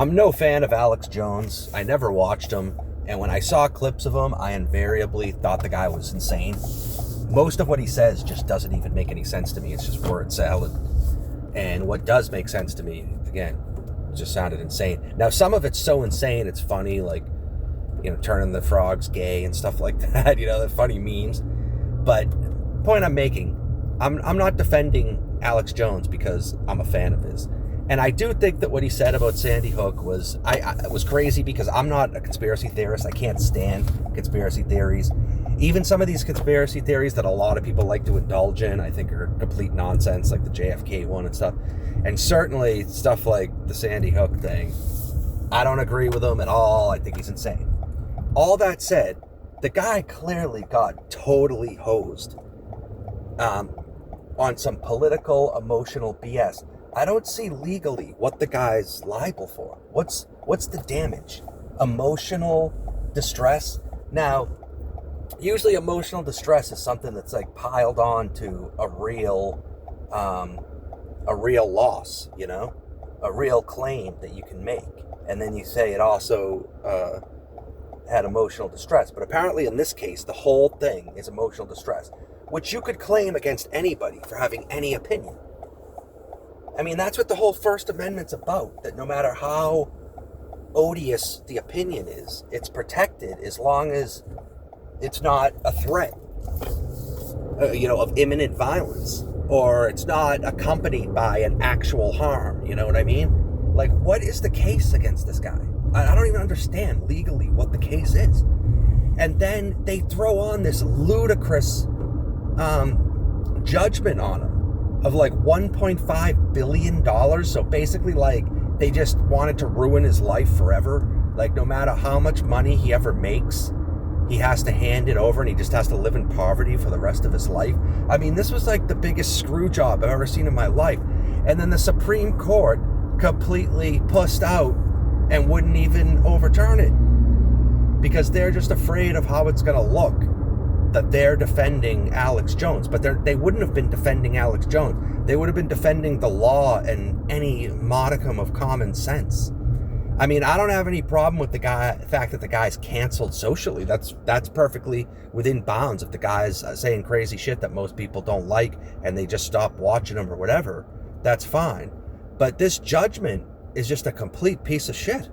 I'm no fan of Alex Jones. I never watched him. And when I saw clips of him, I invariably thought the guy was insane. Most of what he says just doesn't even make any sense to me. It's just word salad. And what does make sense to me, again, just sounded insane. Now, some of it's so insane, it's funny, like, turning the frogs gay and stuff like that, the funny memes. But point I'm making, I'm not defending Alex Jones because I'm a fan of his. And I do think that what he said about Sandy Hook was was crazy, because I'm not a conspiracy theorist. I can't stand conspiracy theories. Even some of these conspiracy theories that a lot of people like to indulge in, I think are complete nonsense, like the JFK one and stuff. And certainly stuff like the Sandy Hook thing, I don't agree with him at all. I think he's insane. All that said, the guy clearly got totally hosed on some political, emotional BS. I don't see legally what the guy's liable for. What's the damage? Emotional distress? Now, usually emotional distress is something that's like piled on to a real loss, a real claim that you can make. And then you say it also had emotional distress. But apparently in this case, the whole thing is emotional distress, which you could claim against anybody for having any opinion. I mean, that's what the whole First Amendment's about, that no matter how odious the opinion is, it's protected as long as it's not a threat, of imminent violence, or it's not accompanied by an actual harm, you know what I mean? Like, what is the case against this guy? I don't even understand legally what the case is. And then they throw on this ludicrous judgment on him of like $1.5 billion. So basically, like, they just wanted to ruin his life forever. Like, no matter how much money he ever makes, he has to hand it over, and he just has to live in poverty for the rest of his life. I mean, this was like the biggest screw job I've ever seen in my life. And then the Supreme Court completely pussed out and wouldn't even overturn it, because they're just afraid of how it's going to look that they're defending Alex Jones. But they wouldn't have been defending Alex Jones. They would have been defending the law and any modicum of common sense. I mean, I don't have any problem with the fact that the guy's canceled socially. That's perfectly within bounds. If the guy's saying crazy shit that most people don't like and they just stop watching him or whatever, that's fine. But this judgment is just a complete piece of shit.